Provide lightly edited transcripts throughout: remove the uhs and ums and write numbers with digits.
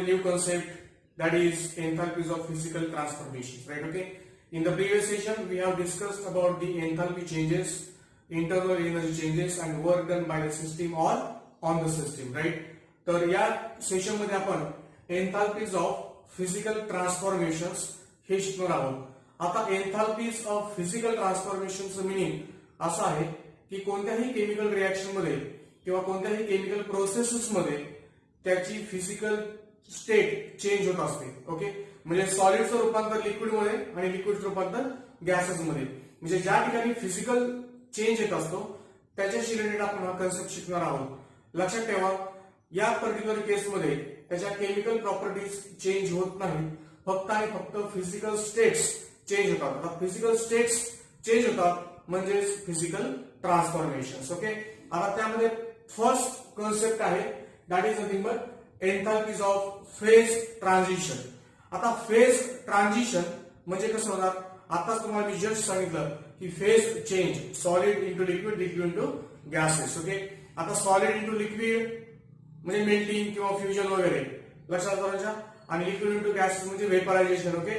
new concept, that is enthalpies of physical transformations, right? Okay, in the previous session we have discussed about the enthalpy changes, internal energy changes and work done by the system or on the system, right? तर या session मध्ये आपण एन्थाल्पीज of physical ट्रान्सफॉर्मेशन्स हे शिकणार आहोत. आता एन्थाल्पीज of physical ट्रान्सफॉर्मेशनचं meaning असं आहे की कोणत्याही केमिकल रिएक्शन मध्ये किंवा कोणत्याही केमिकल प्रोसेसेस मध्ये त्याची फिजिकल स्टेट चेंज होत असते. ओके, म्हणजे सॉलिडचं रूपांतर लिक्विड मध्ये आणि लिक्विडचं रूपांतर गॅसेस मध्ये, म्हणजे ज्या ठिकाणी फिजिकल चेंज येत असतो त्याच्याशी रिलेटेड आपण हा कन्सेप्ट शिकणार आहोत. लक्षात ठेवा, या पर्टिक्युलर केसमध्ये त्याच्या केमिकल प्रॉपर्टीज चेंज होत नाही, फक्त आणि फक्त फिजिकल स्टेट्स चेंज होतात. आता फिजिकल स्टेट्स चेंज होतात म्हणजे फिजिकल ट्रान्सफॉर्मेशन. ओके, आता त्यामध्ये फर्स्ट कन्सेप्ट आहे that is nothing but enthalpies of phase transition. आता फेज ट्रान्झिशन म्हणजे कसं होणार, आताच तुम्हाला मी जस्ट सांगितलं की phase change solid into liquid, liquid into gases. Okay, आता सॉलिड इंटू लिक्विड म्हणजे मेल्टिंग किंवा फ्युजन वगैरे लक्षात ठेवायच्या, आणि लिक्विड इंटू गॅसेस म्हणजे वेपरायझेशन. ओके,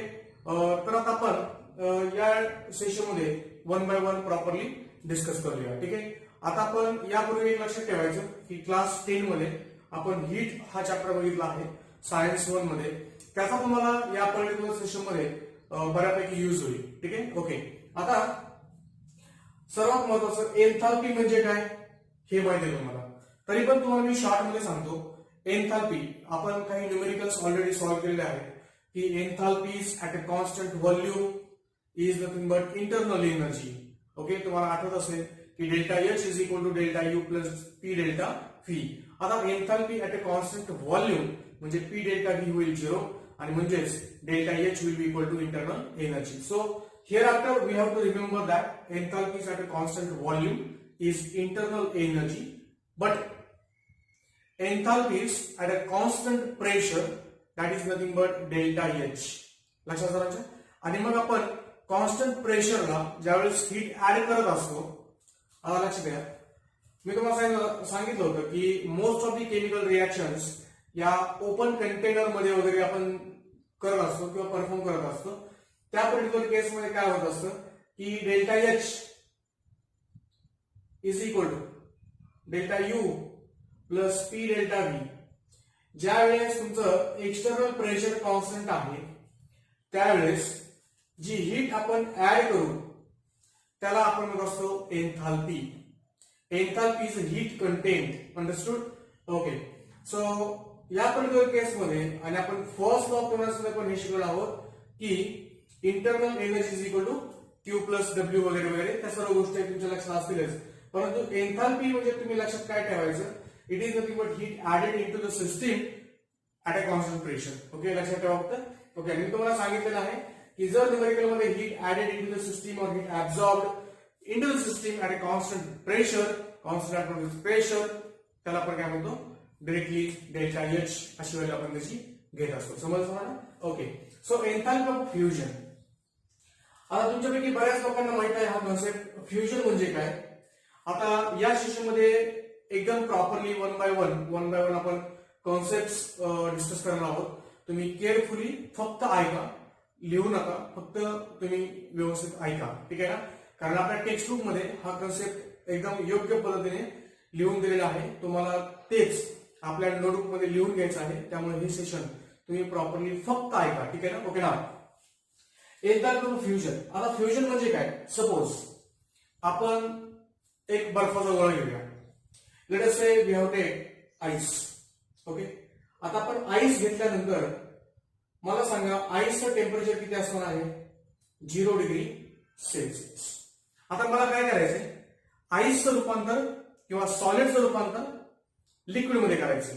तर आता आपण या सेशन मध्ये one by one properly discuss करूया. ठीक आहे, आता आपण यापूर्वी एक लक्षात ठेवायचं की क्लास 10 मध्ये आपण हीट हा चॅप्टर बघितला आहे सायन्स 1 मध्ये, त्याचा तुम्हाला या पर्टिक्युलर सेशन मध्ये बऱ्यापैकी युज होईल. ठीक आहे, ओके. आता सर्वात महत्वाचं एन्थाल्पी म्हणजे काय हे माहिती आहे तुम्हाला, तरी पण तुम्हाला मी शॉर्ट मध्ये सांगतो. एन्थाल्पी आपण काही न्यूमेरिकल्स ऑलरेडी सॉल्व्ह केलेले आहेत की enthalpies at a constant volume is nothing but internal energy. Okay, तुम्हाला आठवत असेल की delta H is equal to delta U plus P delta V. आता enthalpy at a constant volume म्हणजे पी डेल्टा व्ही होईल 0 आणि म्हणजेच delta H will be equal to internal energy. So here after we have to remember that enthalpies at a constant volume is internal energy, but enthalpies at a constant pressure that is nothing but delta H. लक्षात ठेवायचं. आणि मग आपण constant प्रेशरला ज्यावेळेस heat add करत असतो, लक्षात घ्या मी तुम्हाला सांगितलं होतं की most of the chemical reactions या ओपन कंटेनर मध्ये वगैरे आपण करत असतो किंवा परफॉर्म करत असतो. त्या पर्टिक्युलर केसमध्ये काय होत असतं की delta H is equal to delta U plus P delta V. ज्या वेळेस तुमचं एक्सटर्नल प्रेशर कॉन्स्टंट आहे त्यावेळेस जी हीट आपण ऍड करू त्याला आपण म्हणत असतो enthalpy. Enthalpy is heat content. Understood? Okay, so या पर्टिक्युलर केसमध्ये आणि आपण फर्स्ट लॉ ऑफ मध्ये पण हे शिकलो आहोत की internal energy is equal to Q plus W वगैरे वगैरे, त्या सर्व गोष्टी तुमच्या लक्षात असतीलच. परंतु एन्थाल्पी म्हणजे तुम्ही लक्षात काय ठेवायचं, it is nothing but heat added into the system at a constant pressure. Okay, लक्षात ठेवा फक्त. ओके, मी तुम्हाला सांगितलेलं आहे की जर न्यूमेरिकल मध्ये heat added into the system और heat absorbed into the system at a constant pressure, constant atmospheric pressure, त्याला आपण काय म्हणतो डायरेक्टली डेल्टा एच अशी वेळेला आपण त्याची घेत असतो. समजलं मला? Okay, so enthalpy of fusion. आता तुमच्यापैकी बऱ्याच लोकांना माहित आहे हा कॉन्सेप्ट फ्युजन म्हणजे काय. आता या सेशन मध्ये एकदम प्रॉपरली वन बाय वन आपण कॉन्सेप्ट डिस्कस करणार आहोत. तुम्ही केअरफुली फक्त ऐका, लिहू नका, फक्त तुम्ही व्यवस्थित ऐका. ठीक आहे ना, कारण आपल्या टेक्स्ट बुक मध्ये हा कॉन्सेप्ट एकदम योग्य पद्धतीने लिहून दिलेला आहे. तुम्हाला तेच आपल्या नोटबुक मध्ये लिहून घ्यायचं आहे. त्यामुळे हे सेशन तुम्ही प्रॉपरली फक्त ऐका. ठीक आहे ना, ओके ना. Enthalpy of fusion. आता फ्युजन म्हणजे काय, सपोज आपण एक बर्फाचा गोळा घेऊया. Let us say we have take ice. Okay, आता आपण आईस घेतल्यानंतर मला सांगा आईसचं टेम्परेचर किती असणार आहे, 0 डिग्री सेल्सिअस. आता मला काय करायचंय, आईसचं रूपांतर किंवा सॉलिडचं रूपांतर लिक्विड मध्ये करायचंय.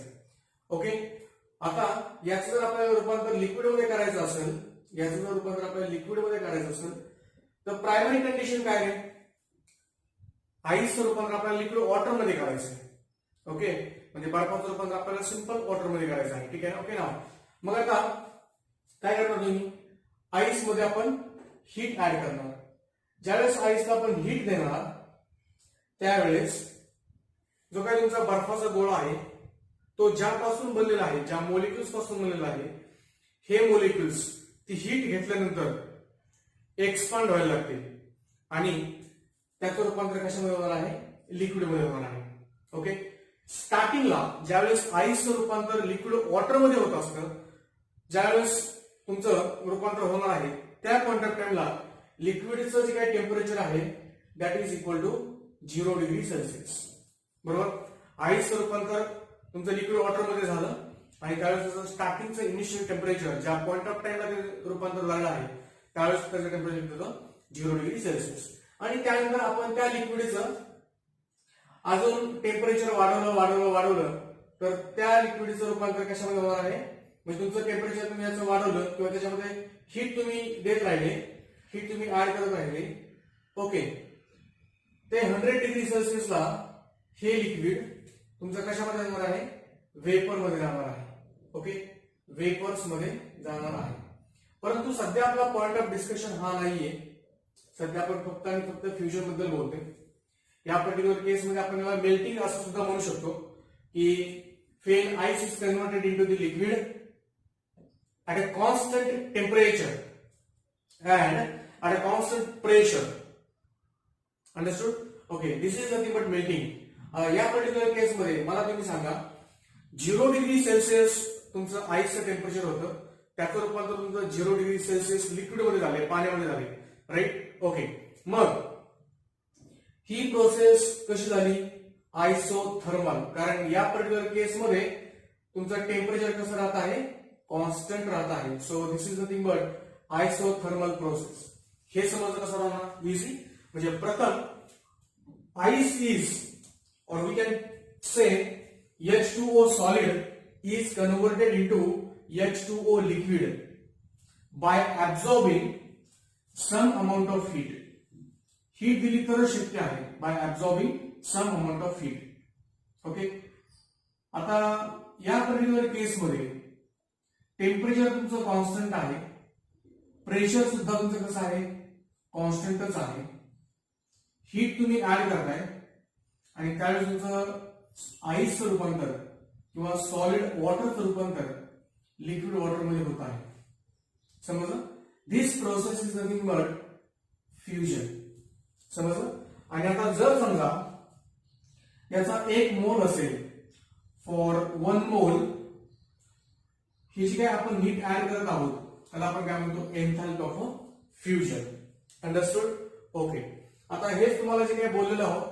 ओके, आता याचं जर आपल्याला रूपांतर लिक्विड मध्ये करायचं असेल, याचं जर रूपांतर आपल्याला लिक्विड मध्ये करायचं असेल तर प्रायमरी कंडिशन काय आहे, आईसचं रूपांतर आपल्याला लिक्विड वॉटर मध्ये करायचंय. ओके, म्हणजे बर्फाचं रूपांतर आपल्याला सिंपल वॉटर मध्ये करायचं आहे. ठीक आहे, ओके ना. मग आता काय करणार तुम्ही, आईस मध्ये आपण हीट ऍड करणार. ज्यावेळेस आईसला आपण हीट देणार त्यावेळेस जो काही तुमचा बर्फाचा गोळा आहे तो ज्यापासून बनलेला आहे, ज्या मोलिक्युल्स पासून बनलेला आहे, हे मोलिक्युल्स ती हीट घेतल्यानंतर एक्सपांड व्हायला लागते आणि त्याचं रूपांतर कशामध्ये होणार आहे, लिक्विड मध्ये होणार आहे. ओके, स्टार्टिंगला ज्यावेळेस आईसचं रूपांतर लिक्विड वॉटर मध्ये होत असतं, ज्यावेळेस तुमचं रूपांतर होणार आहे त्या पॉइंट ऑफ टाइमला लिक्विडचं जे काही टेम्परेचर आहे that is equal to 0 degree Celsius. बरोबर, आईसचं रूपांतर तुमचं लिक्विड वॉटर मध्ये झालं आणि त्यावेळेस स्टार्टिंगचं इनिशियल टेम्परेचर ज्या पॉइंट ऑफ टाइमला ते रूपांतर झालं आहे त्यावेळेस त्याचं टेम्परेचर होतं 0 डिग्री सेल्सिअस. आणि त्यानंतर आपण त्या लिक्विडचं अजून टेम्परेचर वाढवलं तर त्या लिक्विडचं रूपांतर कशामध्ये होणार आहे, म्हणजे तुमचं टेम्परेचर तुम्ही याचं वाढवलं किंवा त्याच्यामध्ये हीट तुम्ही देत राहिले, हीट तुम्ही ऍड करत राहिले. ओके, ते 100 डिग्री सेल्सिअसला हे लिक्विड तुमचं कशामध्ये जाणार आहे, वेपर मध्ये जाणार आहे. ओके, वेपर्स मध्ये जाणार आहे. परंतु सध्या आपला पॉइंट ऑफ डिस्कशन हा नाहीये, सध्या आपण फक्त आणि फक्त फ्युजन बद्दल बोलतोय. या पर्टिक्युलर केस मध्ये आपण याला मेल्टिंग असं सुद्धा म्हणू शकतो की when ice is converted into the liquid at a constant temperature and at a constant pressure. Understood? Okay, this is nothing but melting. या पर्टिक्युलर केस मध्ये मला तुम्ही सांगा 0 डिग्री सेल्सिअस तुमचं आईसचं टेम्परेचर होतं, त्याचं रूपांतर तुमचं 0 डिग्री सेल्सिअस लिक्विड मध्ये झाले, पाण्यामध्ये झाले, राईट. ओके, मग ही प्रोसेस कशी झाली, आयसोथर्मल. कारण या पर्टिक्युलर केस मध्ये तुमचं टेम्परेचर कसं राहत आहे, कॉन्स्टंट राहत आहे. So this is nothing but isothermal process. हे समजलं कसं राहणार, इझी. म्हणजे प्रथम ice is or we can say H2O solid is converted into H2O liquid by absorbing some amount of heat. Heat दिली तर शक्य आहे, by absorbing some amount of heat. Okay, आता या पर्टिक्युलर केसमध्ये टेम्परेचर तुमचं कॉन्स्टंट आहे, प्रेशर सुद्धा तुमचं कसं आहे, कॉन्स्टंटच आहे. हीट तुम्ही ऍड करताय आणि त्यावेळेस तुमचं आईसचं रूपांतर किंवा सॉलिड वॉटरचं रूपांतर लिक्विड वॉटरमध्ये होत आहे. समजलं? This process is nothing but fusion. समजलं? आणि आता जर समजा याचा 1 मोल असेल, फॉर 1 मोल ही जी काय आपण हीट ऍड करत आहोत त्याला आपण काय म्हणतो, एन्थॅल्पी ऑफ फ्युजन. अंडरस्टूड? ओके, आता हेच तुम्हाला जे काही बोललेलं आहोत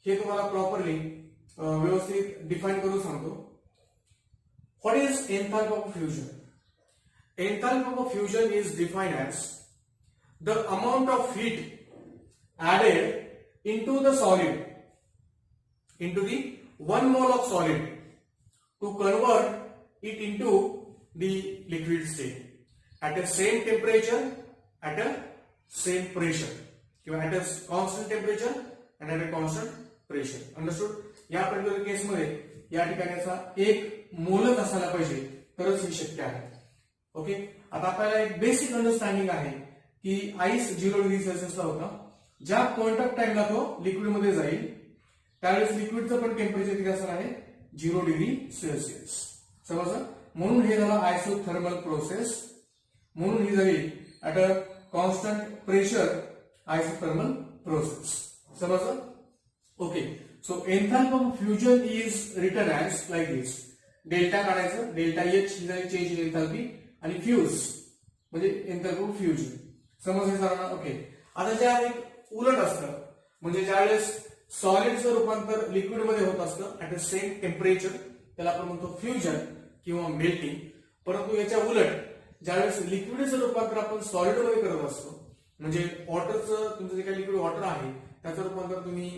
हे तुम्हाला प्रॉपरली व्यवस्थित डिफाइन करून सांगतो. What is एन्थॅल्पी of fusion? एन्थॅल्पी of fusion is defined as the amount of heat added into the solid, into the 1 mole of solid to convert it into the liquid state at a same temperature, at a same pressure, at a constant temperature and at a constant pressure. Understood? या particular केस मध्ये या ठिकाणाचा 1 मोलच असायला पाहिजे तरच हे शक्य आहे. ओके, आता आपल्याला एक बेसिक अंडरस्टँडिंग आहे की आईस 0 डिग्री सेल्सिअसला होता, ज्या पॉइंट ऑफ टाइमला तो लिक्विड मध्ये जाईल त्यावेळेस लिक्विडचं पण टेम्परेचर किती असणार आहे, 0 डिग्री सेल्सिअस. समजलं? म्हणून हे झालं आयसोथर्मल प्रोसेस, म्हणून ही झाली at a constant pressure isothermal process. समजलं? Okay, so enthalpy of fusion is written as like this. Delta काढायचं, डेल्टा एच ही झाली चेंज इन एन्थॅल्पी आणि फ्यूज म्हणजे एन्थॅल्पी ऑफ फ्युजन. समजलं सरांना? ओके, आता ज्या एक उलट असतं, म्हणजे ज्यावेळेस सॉलिडचं रूपांतर लिक्विड मध्ये होत असतं ऍट अ सेम टेम्परेचर त्याला आपण म्हणतो फ्युजन किंवा मेल्टिंग. परंतु याच्या उलट ज्यावेळेस लिक्विडचं रूपांतर आपण सॉलिड मध्ये करत असतो, म्हणजे वॉटरचं तुमचं जे काही लिक्विड वॉटर आहे त्याचं रूपांतर तुम्ही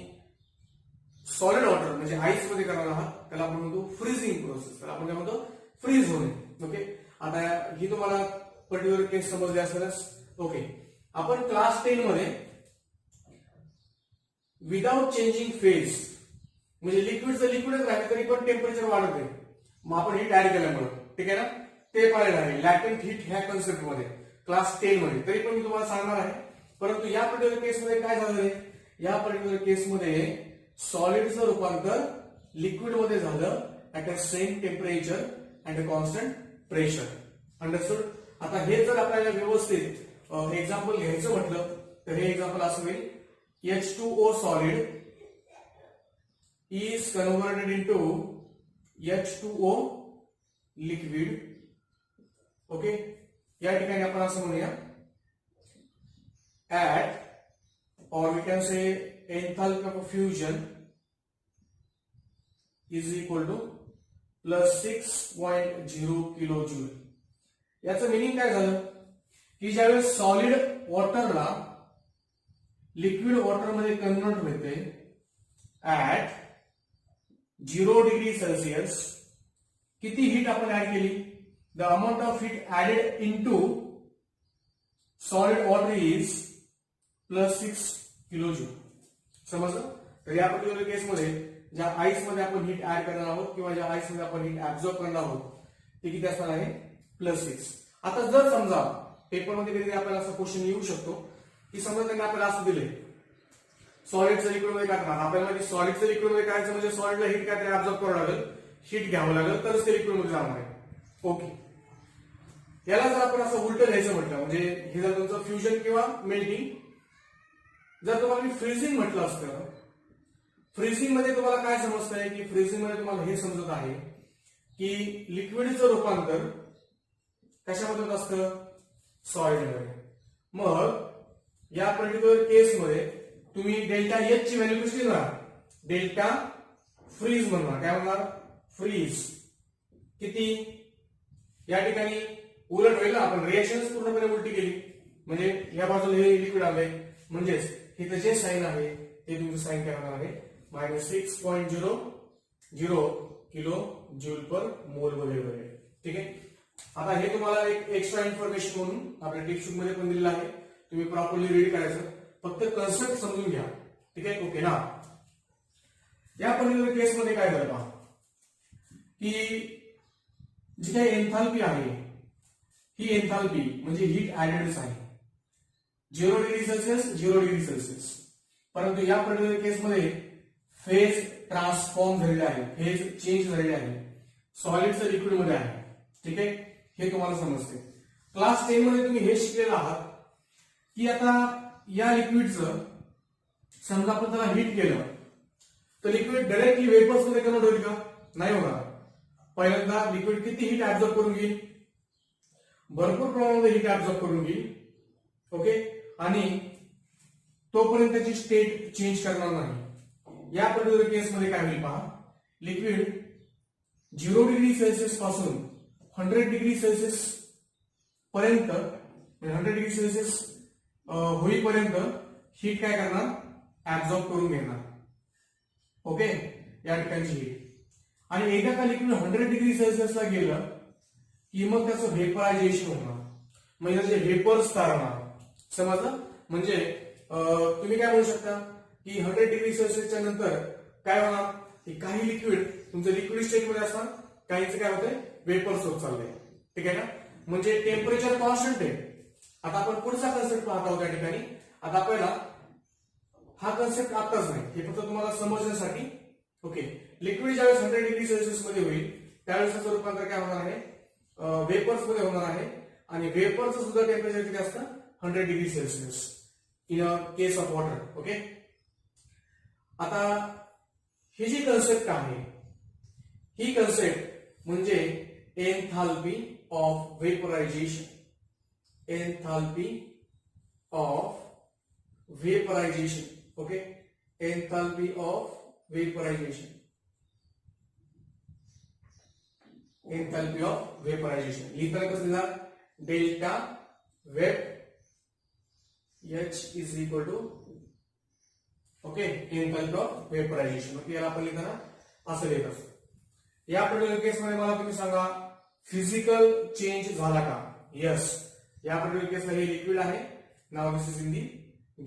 सॉलिड वॉटर म्हणजे आईस मध्ये करणार आहात त्याला आपण म्हणतो फ्रीजिंग प्रोसेस, त्याला आपण काय म्हणतो, फ्रीज होणे. ओके, आता ही तुम्हाला पर्टिक्युलर केस समजली असेलच. ओके, आपण क्लास 10 मध्ये विदाउट चेंजिंग फेज म्हणजे लिक्विडचं लिक्विडच राहिले तरी पण टेम्परेचर वाढत आहे, मग आपण हीट ऍड केल्यामुळे, ठीक आहे ना, ते पाहिलं आहे लॅटेंट हीट ह्या कन्सेप्ट मध्ये क्लास 10 मध्ये. तरी पण मी तुम्हाला सांगणार आहे. परंतु या पर्टिक्युलर केसमध्ये काय झालं आहे, या पर्टिक्युलर केसमध्ये सॉलिडचं रूपांतर लिक्विड मध्ये झालं at a same temperature and a constant pressure. Understood. आता हे जर आपल्याला व्यवस्थित एक्झाम्पल घ्यायचं म्हटलं तर हे एक्झाम्पल असं होईल, H2O solid is converted into H2O liquid. Okay, या ठिकाणी आपण असं म्हणूया at, or we can say enthalpy of fusion is equal to plus 6.0 kilojoule. याचं मिनिंग काय झालं की ज्यावेळेस सॉलिड वॉटरला लिक्विड वॉटर मध्ये कन्वर्ट होते ऍट 0 डिग्री सेल्सिअस, किती हीट आपण ऍड केली, the amount of heat added into solid water is plus 6 kilojoule. समजलं. तर या पर्टिक्युलर केसमध्ये ज्या आईस मध्ये आपण हीट ऍड करणार आहोत किंवा ज्या आईस मध्ये आपण हीट ऍब्झॉर्ब करणार आहोत ते किती असणार आहे, प्लस 6. आता जर समजा पेपरमध्ये कधी आपल्याला असा क्वेश्चन येऊ शकतो की समजा त्यांनी आपल्याला असं दिले सॉलिडचं लिक्विड मध्ये काय करणार, आपल्याला सॉलिडचं लिक्विड मध्ये करायचं म्हणजे सॉलिडला हीट काय तरी ऍब्झॉर्ब करावं लागेल, हीट घ्यावं लागेल तरच ते लिक्विड मध्ये जाणार आहे. ओके, याला जर आपण असं उलट घ्यायचं म्हटलं म्हणजे हे जर तुमचं फ्युजन किंवा मेल्टिंग, जर तुम्हाला मी फ्रीजिंग म्हटलं असतं, फ्रीजिंग मध्ये तुम्हाला काय समजतंय की फ्रीजिंग मध्ये तुम्हाला हे समजत आहे की लिक्विडचं रूपांतर कशामध्ये होत असतं, सॉलिडमध्ये. मग या पर्टिक्युलर केसमध्ये तुम्ही डेल्टा एच ची व्हॅल्यू कशी देणार, डेल्टा फ्रीज म्हणणार. काय म्हणणार, फ्रीज किती, या ठिकाणी उलट होईल ना, आपण रिएक्शन पूर्णपणे उलटी केली म्हणजे या बाजूला हे लिक्विड आलंय म्हणजेच इथं जे साइन आहे ते तुमचं साइन काय होणार आहे, -6.00 किलो जूल पर मोल वगैरे. ठीक आहे. आता हे तुम्हाला एक एक्स्ट्रा इन्फॉर्मेशन म्हणून आपल्या टिप्स मध्ये पण दिलेलं आहे, तुम्ही प्रॉपरली रीड करायचं, फक्त कन्सेप्ट समजून घ्या. ठीक आहे. ओके ना. या पर्टिक्युलर केसमध्ये काय झालं पहा की जी काही एन्थाल्पी आहे ही एन्थाल्पी म्हणजे हीट ऍडेडच आहे 0 डिग्री सेल्सिअस 0 डिग्री सेल्सिअस. परंतु या पर्टिक्युलर केसमध्ये फेज ट्रान्सफॉर्म झालेला आहे, फेज चेंज झालेले आहे, सॉलिडचं लिक्विड मध्ये आहे. ठीक आहे. हे तुम्हाला समजते. क्लास 10 मध्ये तुम्ही हे शिकलेला आहात की आता या लिक्विडचं समजा आपण त्याला हीट केलं तर लिक्विड डायरेक्टली वेपर्स मध्ये कन्वर्ट होईल का, नाही होणार. पहिल्यांदा लिक्विड किती हीट ऍब्झॉर्ब करून घेईल, भरपूर प्रमाणामध्ये हीट ऍब्झॉर्ब करून घेईल. ओके. आणि तोपर्यंत त्याची स्टेट चेंज करणार नाही. या पर्टिक्युलर केसमध्ये काय होईल पहा, लिक्विड 0 डिग्री सेल्सिअस पासून 100 डिग्री सेल्सिअस पर्यंत, 100 डिग्री सेल्सिअस होईपर्यंत हीट काय करणार, ऍब्झॉर्ब करून घेणार. ओके. या ठिकाणची हीट. आणि एकदा का लिक्विड 100 डिग्री सेल्सिअसला गेलं की मग त्याचं व्हेपरायझेशन होणार, म्हणजे त्याचे व्हेपर्स तयार होणार. समजलं. म्हणजे तुम्ही काय म्हणू शकता की 100 डिग्री सेल्सिअसच्या नंतर काय होणार की काही लिक्विड तुमचं लिक्विड स्टेटमध्ये असणार, काहींचं काय होतंय, वेपर्स होत चाललंय. ठीक आहे ना. म्हणजे टेम्परेचर कॉन्स्टंट आहे. आता आपण पुढचा कन्सेप्ट पाहत आहोत त्या ठिकाणी. आता आपल्याला हा कन्सेप्ट आताच नाही, हे फक्त तुम्हाला समजण्यासाठी. ओके. लिक्विड ज्यावेळेस 100 डिग्री सेल्सिअस मध्ये होईल त्यावेळेस त्याचं रूपांतर काय होणार आहे, वेपर्स मध्ये होणार आहे. आणि वेपर्सचं सुद्धा टेम्परेचर किती असतं, 100 degree Celsius in a case of water. Okay. आता ही जी कन्सेप्ट आहे ही कन्सेप्ट म्हणजे enthalpy of vaporization. Enthalpy of vaporization. Okay. Enthalpy of vaporization. Enthalpy of vaporization लिहिताना कसं लिहिणार, delta vap H is equal to okay enthalpy of vaporization. Okay. याला आपण लिहिताना असं लिहित असतो. या पर्टिक्युलर केसमध्ये मला तुम्ही सांगा फिजिकल चेंज झाला का. यस. या पर्टिक्युलर केसला हे लिक्विड आहे, now this is in the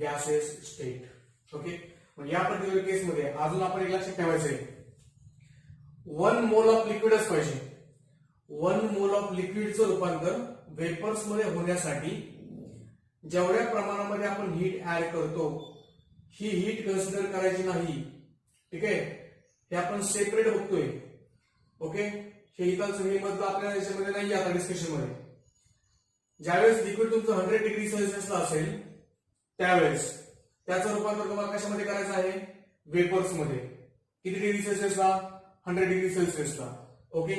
gases state. Okay. मग या पर्टिक्युलर केसमध्ये अजून आपण एक लक्षात ठेवायचंय, 1 मोल ऑफ लिक्विडच पाहिजे. 1 मोल ऑफ लिक्विडचं रूपांतर वेपर्स मध्ये होण्यासाठी जेवढ्या प्रमाणामध्ये आपण हीट ऍड करतो ही हीट कन्सिडर करायची नाही. ठीक आहे. हे आपण सेपरेट बघतोय. ओके, हे इथं हे मधलं आपल्या याच्यामध्ये नाही आता डिस्कशन मध्ये. ज्यावेळेस लिक्विड तुमचं 100 डिग्री सेल्सिअसला असेल त्यावेळेस त्याचं रूपांतर तुम्हाला कशामध्ये करायचं आहे, वेपर्स मध्ये. किती डिग्री सेल्सिअसला, 100 डिग्री सेल्सिअसला. ओके,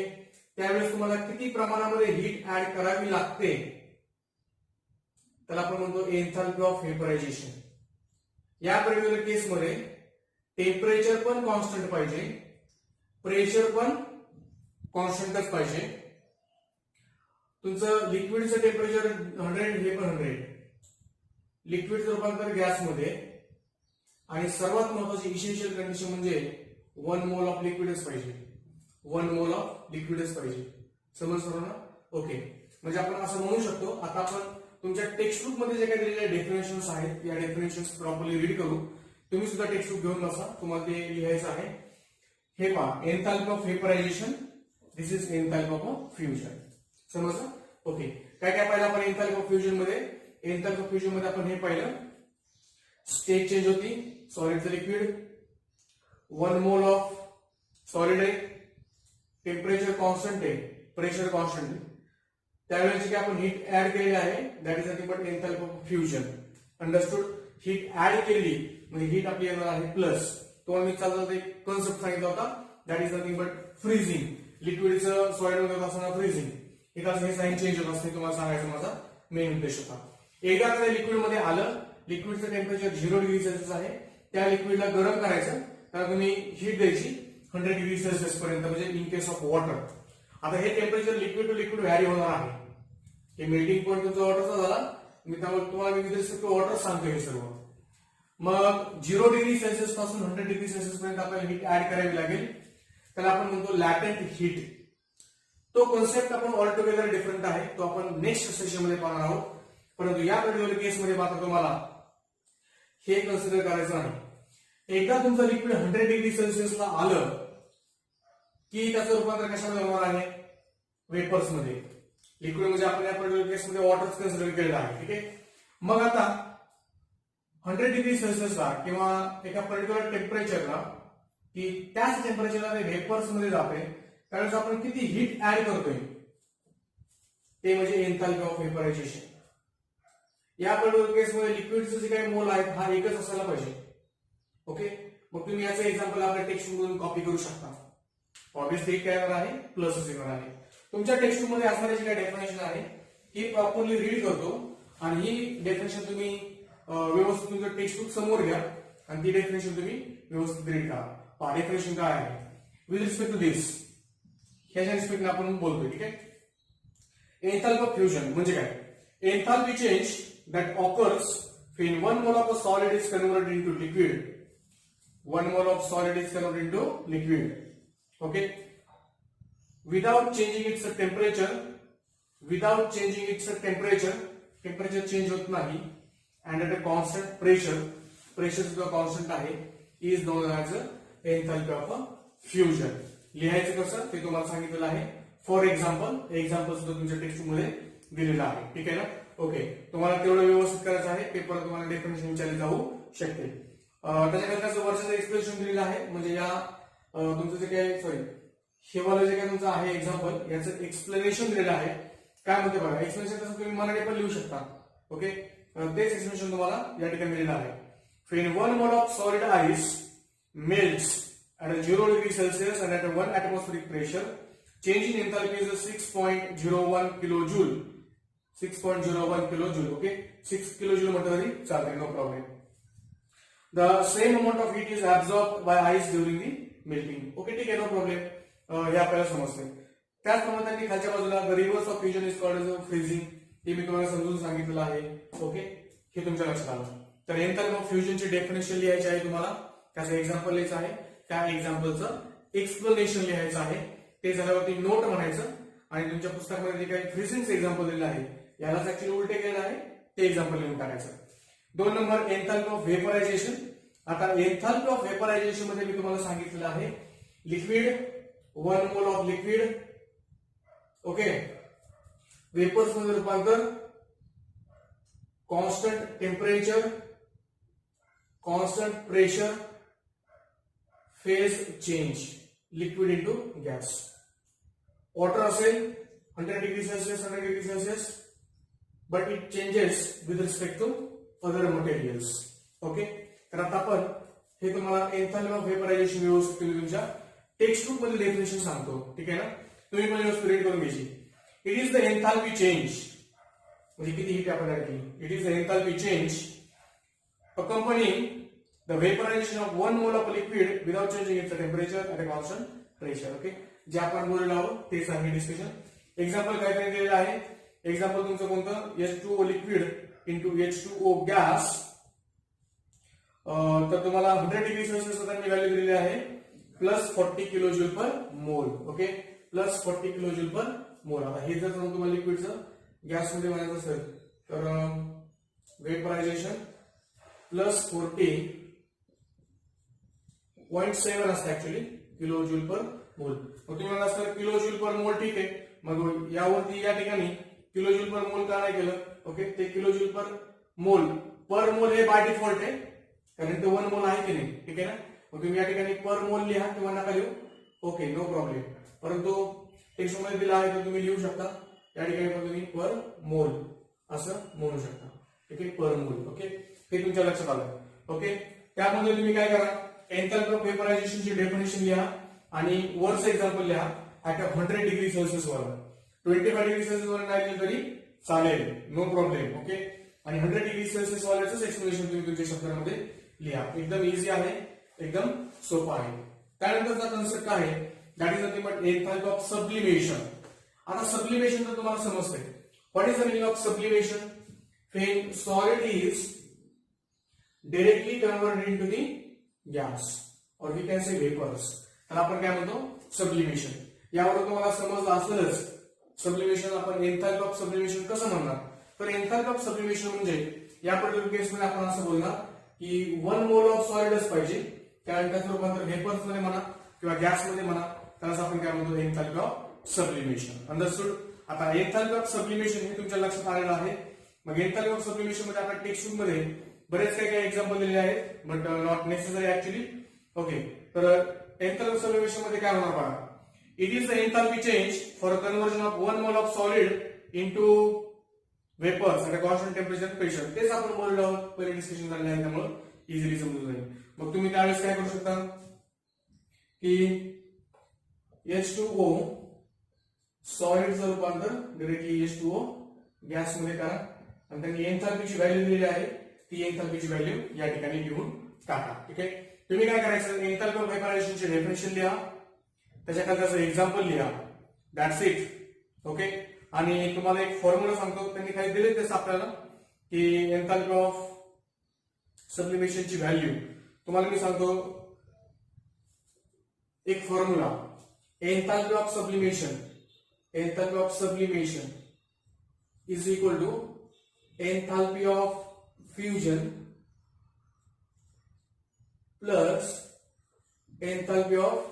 त्यावेळेस तुम्हाला किती प्रमाणामध्ये हीट ऍड करावी लागते त्याला आपण म्हणतो एन्थाल्पी ऑफ व्हेपरायझेशन. या पर्टिक्युलर केसमध्ये टेम्परेचर पण कॉन्स्टंट पाहिजे, प्रेशर पण कॉन्स्टंटच पाहिजे. तुमचं लिक्विडचं टेम्परेचर 100, हे पण 100. लिक्विडचं रूपांतर गॅसमध्ये, आणि सर्वात महत्वाची इसेन्शियल कंडिशन म्हणजे 1 मोल ऑफ लिक्विडच पाहिजे. 1 मोल ऑफ लिक्विडच पाहिजे. समजलं ना? ओके, म्हणजे आपण असं म्हणू शकतो. आता आपण तुमच्या टेक्स्ट बुक मध्ये जे काही दिलेले डेफिनेशन्स आहेत या डेफिनेशन्स प्रॉपरली रीड करू. तुम्ही सुद्धा टेक्स्ट बुक घेऊन बसा, तुम्हाला ते लिहायचं आहे. हे पहा, enthalpy of vaporization, this is enthalpy of fusion. समजलं? ओके, काय काय पाहिलं आपण एन्थाल्पी ऑफ फ्युजन मध्ये? एन्थाल्पी ऑफ फ्युजन मध्ये आपण हे पाहिलं, स्टेट चेंज होती, solid to liquid, 1 mole of solid आहे, टेम्परेचर कॉन्स्टंट आहे, प्रेशर कॉन्स्टंट आहे. त्यावेळेस जे आपण हीट ऍड केलेली आहे that is nothing but enthalpy of fusion. Understood? Heat add केलेली म्हणजे हीट आपली येणार आहे प्लस. तुम्हाला मी चालता एक कन्सेप्ट सांगितला होता, that is nothing but freezing. लिक्विडचं सॉलिड मध्ये असताना फ्रीजिंग, एकाच हे साइन चेंज होत असते. तुम्हाला सांगायचा माझा मेन उद्देश होता. एकदा का लिक्विड मध्ये आलं, लिक्विडचं टेम्परेचर 0 डिग्री सेल्सिअस आहे, त्या लिक्विडला गरम करायचं. त्याला तुम्ही हीट द्यायची 100 डिग्री सेल्सिअस पर्यंत, म्हणजे इन केस ऑफ वॉटर. आता हे temperature liquid to liquid vary होणार आहे. हे मेल्टिंग पॉईंट तुमचा वॉटरचा झाला, मी त्यामुळे तुम्हाला विविध रिस्पेक्ट टू वॉटर सांगतो हे सर्व. मग 0 डिग्री सेल्सिअस पासून 100 डिग्री सेल्सिअस पर्यंत आपल्याला हीट ऍड करावी लागेल. त्याला आपण म्हणतो लॅटेंट हीट. तो कॉन्सेप्ट आपण ऑल टुगेदर डिफरंट आहे, तो आपण नेक्स्ट सेशन मध्ये पाहणार आहोत. परंतु या पर्टिक्युलर केसमध्ये मात्र तुम्हाला हे कन्सिडर करायचं नाही. एकदा तुमचं लिक्विड 100 डिग्री सेल्सिअसला आलं की त्याचं रूपांतर कशामध्ये होणार आहे, वेपर्स मध्ये. लिक्विड म्हणजे आपण या पर्टिक्युलर केसमध्ये वॉटरच कन्सिडर केलेलं आहे. ठीक आहे, मग आता 100 डिग्री सेल्सिअसला किंवा एका पर्टिक्युलर टेम्परेचरला, की त्याच टेम्परेचरला वेपर्स मध्ये जाते, त्यावेळेस आपण किती हीट ऍड करतोय ते म्हणजे एन्थाल्पी ऑफ व्हेपरायझेशन. या पर्टिक्युलर केसमध्ये लिक्विडचे जे काही मोल आहेत हा एकच असायला पाहिजे. ओके, मग तुम्ही याचं एक्झाम्पल आपल्या टेक्स्ट मधून कॉपी करू शकता. ऑब्विसली काय येणार आहे, प्लसच येणार आहे. तुमच्या टेक्स्ट बुक मध्ये असणारी जी काही डेफिनेशन आहे ही प्रॉपरली रीड करतो, आणि ही डेफिनेशन तुम्ही व्यवस्थित तुमचं टेक्स्ट बुक समोर घ्या आणि ती डेफिनेशन तुम्ही व्यवस्थित रीड करा. डेफिनेशन काय आहे विथ रिस्पेक्ट टू दिस, ह्याच्या रिस्पेक्टने आपण बोलतोय. ठीक आहे, एन्थाल्पी ऑफ फ्युजन म्हणजे काय? Enthalpy change that occurs when 1 mole of a solid is converted into liquid. 1 mole of solid is converted into liquid. Okay, without changing its temperature, temperature change होत नाही, and at a constant pressure सुद्धा constant आहे, is known as enthalpy of a fusion. लिहायचं कसं ते तुम्हाला सांगितलेलं आहे. फॉर एक्झाम्पल सुद्धा तुमच्या टेक्स्ट मध्ये दिलेलं आहे. ठीक आहे ना? ओके, तुम्हाला तेवढं व्यवस्थित करायचं आहे. पेपर तुम्हाला डेफिनेशन विचारले जाऊ शकते. त्याच्यानंतर वर्षाचं एक्सप्लेनेशन दिलेलं आहे, म्हणजे या तुमचं जे काही शेवाला जे काही तुमचं आहे एक्झाम्पल, याचं एक्सप्लेनेशन दिलेलं आहे. काय म्हणते बघा, एक्सप्लेनेशन तसं तुम्ही मराठी पण लिहू शकता. ओके, तेच एक्सप्लेनेशन तुम्हाला या ठिकाणी दिलेलं आहे. when 1 mole of solid ice melts at a 0 degree Celsius and at a 1 atmospheric pressure, change in enthalpy is a 6.01 kilojoule. 6.01 kilojoule. Okay, 6 kilojoule म्हटलं तरी चालते, no problem. The same amount of heat is absorbed by ice during the melting. Okay, ठीक आहे, no problem. हे आपल्याला समजते. त्याचप्रमाणे त्यांनी खालच्या बाजूला the reverse of fusion is called as freezing. हे मी तुम्हाला समजून सांगितलेलं आहे. ओके, हे तुमच्या लक्षात आलं. तर एन्थाल्पी ऑफ फ्युजनची डेफिनेशन लिहायची आहे तुम्हाला, त्याचं एक्झाम्पल लिहायचं आहे, त्या एक्झाम्पलचं एक्सप्लेनेशन लिहायचं आहे. ते झाल्यावरती नोट म्हणायचं, आणि तुमच्या पुस्तकामध्ये जे काही फ्रीजिंगचं एक्झाम्पल दिलेलं आहे यालाच ऍक्च्युअली उलटे केलेलं आहे, ते एक्झाम्पल लिहून टाकायचं. 2 नंबर एन्थाल्पी ऑफ व्हेपरायझेशन. आता एन्थाल्पी ऑफ व्हेपरायझेशन मध्ये मी तुम्हाला सांगितलेलं आहे, liquid 1 mole of liquid, okay, vapours मध्ये रूपांतर, constant temperature, constant pressure, phase change, liquid into gas. Water असेल 100 degree Celsius 100 degree Celsius, but it changes with respect to other materials. Okay, तर आता आपण हे तुम्हाला एन्थाल्पी ऑफ वेपरायझेशन व्यवस्थित तुम्ही तुमच्या टेक्स्ट बुक मध्ये डेफिनेशन सांगतो. ठीक आहे ना, तुम्ही पण व्यवस्थित रीड करून घ्यायची. It is the enthalpy change, म्हणजे किती हीट आपण ऍड केली. It is the enthalpy change accompanying the vaporization of 1 mole of liquid without changing its temperature at a constant pressure. Okay, जे आपण बोललो आहोत तेच आहे डिस्कशन. एक्झाम्पल काय काय दिलेलं आहे. एक्झाम्पल तुमचं कोणतं, H2O liquid into H2O gas. तर तुम्हाला 100 डिग्री सेल्सिअस त्यांनी व्हॅल्यू दिलेली आहे प्लस 40 किलो जूल पर मोल. ओके, प्लस 40 किलो जूल पर मोल. आता हे जर तुम्हाला लिक्विडचं गॅसमध्ये बनायचं असेल तर वेपरायझेशन प्लस 40.7 असतं ऍक्च्युअली किलो जूल पर मोल. मग तुम्ही म्हणा असतं किलो जूल पर मोल, ठीक आहे. मग यावरती या ठिकाणी किलो जूल पर मोल का नाही केलं. ओके, ते किलो जूल पर मोल हे बाय डिफॉल्ट आहे, कारण ते 1 मोल आहे की नाही. ठीक आहे ना, मग तुम्ही या ठिकाणी पर मोल लिहा किंवा नका लिहू. Okay, no problem. परंतु टेक्स्ट मध्ये दिला आहे तर तुम्ही लिहू शकता. या ठिकाणी पण तुम्ही पर मोल असं म्हणू शकता. ठीक आहे, पर मोल. ओके, हे तुमच्या लक्षात आलं. ओके, त्यामध्ये तुम्ही काय करा, एन्थाल्पी ऑफ वेपरायझेशनची डेफिनेशन लिहा आणि वरचं एक्झाम्पल लिहा ऍट 100 डिग्री सेल्सिअस वर. 25 डिग्री सेल्सिअस वर नाही लिहिलं तरी चालेल, नो प्रॉब्लेम. ओके, आणि 100 डिग्री सेल्सिअस वाल्याच एक्सप्लेनेशन तुम्ही तुमच्या शब्दामध्ये लिहा. एकदम इझी आहे, एकदम सोपं आहे. त्यानंतरचा कन्सेप्ट काय आहे, that is nothing but enthalpy of sublimation. आता सब्लिमेशन तर तुम्हाला समजतंय. What is the meaning of sublimation? When solid is directly converted into the gas or we can say vapors. तर आपण काय म्हणतो, सब्लिमेशन. यावरून तुम्हाला समजलं असेलच सब्लिमेशन आपण एन्थाल्पी ऑफ सब्लिमेशन कसं म्हणणार. तर एन्थाल्पी ऑफ सब्लिमेशन म्हणजे या पर्टिक्युलर केसमध्ये आपण असं बोलणार की 1 मोल ऑफ सॉलिडच पाहिजे, कारण त्याचं रूपांतर व्हेपर्स मध्ये म्हणा किंवा गॅस मध्ये म्हणा, त्यालाच आपण काय म्हणतो एन्थाल्पी ऑफ सब्लिमेशन. अंडरस्टूड. आता एन्थाल्पी ऑफ सब्लिमेशन हे तुमच्या लक्षात आलेलं आहे. मग एन्थाल्पी ऑफ सब्लिमेशन मध्ये आपण टेक्स्ट बुक मध्ये बरेच काही एक्झाम्पल दिलेले आहेत, but not necessary actually. Okay, तर एन्थाल्पी ऑफ सब्लिमेशन मध्ये काय होणार बघा. It is the enthalpy change for conversion of 1 mole of solid into vapours at a constant temperature pressure. तेच आपण बोललो आहोत, पहिले डिस्कशन झालेलं आहे, त्यामुळे इझिली समजून जाईल. मग तुम्ही त्यावेळेस काय करू शकता की H2O सॉलिडचं रूपांतर डायरेक्टली H2O गॅस मध्ये करा आणि त्यांनी एन्थाल्पीची व्हॅल्यू दिलेली आहे, ती एन्थाल्पीची व्हॅल्यू या ठिकाणी लिहून टाका. ठीक आहे, तुम्ही काय करायचं, एन्थाल्पी ऑफ वेपरायझेशनचे डेफिनेशन लिहा, त्याच्याखाली त्याचं एक्झाम्पल लिहा, दॅट्स इट. ओके, आणि तुम्हाला एक फॉर्म्युला सांगतो, त्यांनी काही दिले तेच आपल्याला की एन्थाल्पी ऑफ सब्लिमेशनची व्हॅल्यू तुम्हाला मी सांगतो. एक formula, enthalpy of sublimation is equal to enthalpy of fusion plus enthalpy of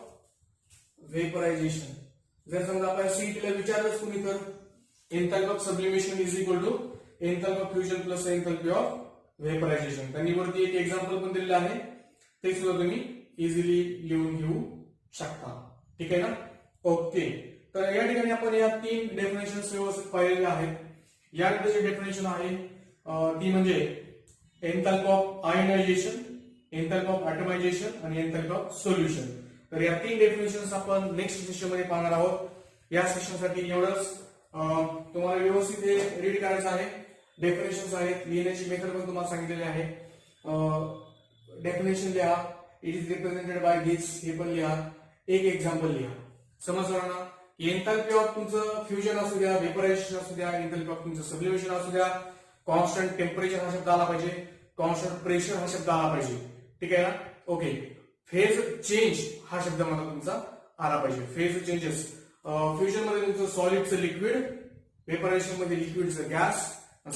vaporization. जर समजा आपल्याला सीईटीला विचारलंच कुणी तर enthalpy of sublimation is equal to enthalpy of fusion plus enthalpy of vaporization. त्यांनी वरती एक एक्झाम्पल पण दिलेलं आहे, ते सुद्धा तुम्ही इझिली लिहून घेऊ शकता. ठीक आहे ना. ओके, तर या ठिकाणी आपण या 3 डेफिनेशन व्यवस्थित पाहिलेले आहेत. यानंतर जे डेफिनेशन आहे ती म्हणजे enthalpy of ionization, enthalpy of ॲटमायझेशन आणि एन्थाल्पी ऑफ सोल्युशन. तर या 3 डेफिनेशन्स आपण नेक्स्ट सेशन मध्ये पाहणार आहोत. या सेशनसाठी एवढंच. तुम्हाला व्यवस्थित हे रीड करायचं आहे. डेफिनेशन्स आहेत, लिहिण्याची मेथड पण तुम्हाला सांगितलेली आहे. डेफिनेशन लिहा, it is represented by this, हे पण लिहा, एक एक्झाम्पल लिहा. समजलं ना. एन्थाल्पी ऑफ तुमचं फ्युजन असू द्या, वेपरायझेशन असू द्या, एन्थाल्पी ऑफ तुमचं सब्लिमेशन असू द्या, कॉन्स्टंट टेम्परेचर हा शब्द आला पाहिजे, कॉन्स्टंट प्रेशर हा शब्द आला पाहिजे. ठीक आहे ना. ओके, फेज चेंज हा शब्द मला तुमचा आला पाहिजे. फेज चेंजेस फ्युजन मध्ये तुमचं सॉलिडचं लिक्विड, वेपरायझेशन मध्ये लिक्विडचं गॅस,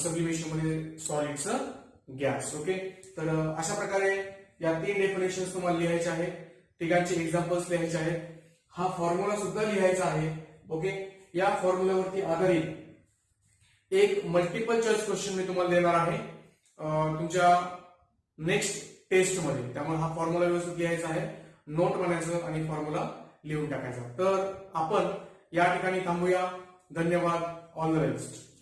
सब्लिमेशन मध्ये सॉलिडचं गॅस. ओके, तर अशा प्रकारे या 3 डेफिनेशन्स तुम्हाला लिहायचे आहेत, तिघांचे एक्झाम्पल्स लिहायचे आहेत, हा फॉर्म्युला सुद्धा लिहायचा आहे. ओके, या फॉर्म्युल्यावरती आधारित एक मल्टिपल चॉईस क्वेश्चन मी तुम्हाला देणार आहे तुमच्या नेक्स्ट टेस्ट मध्ये. त्यामुळे हा फॉर्म्युला व्यवस्थित लिहायचा आहे, नोट बनायचं आणि फॉर्म्युला लिहून टाकायचा. तर आपण या ठिकाणी थांबूया. धन्यवाद. All the best.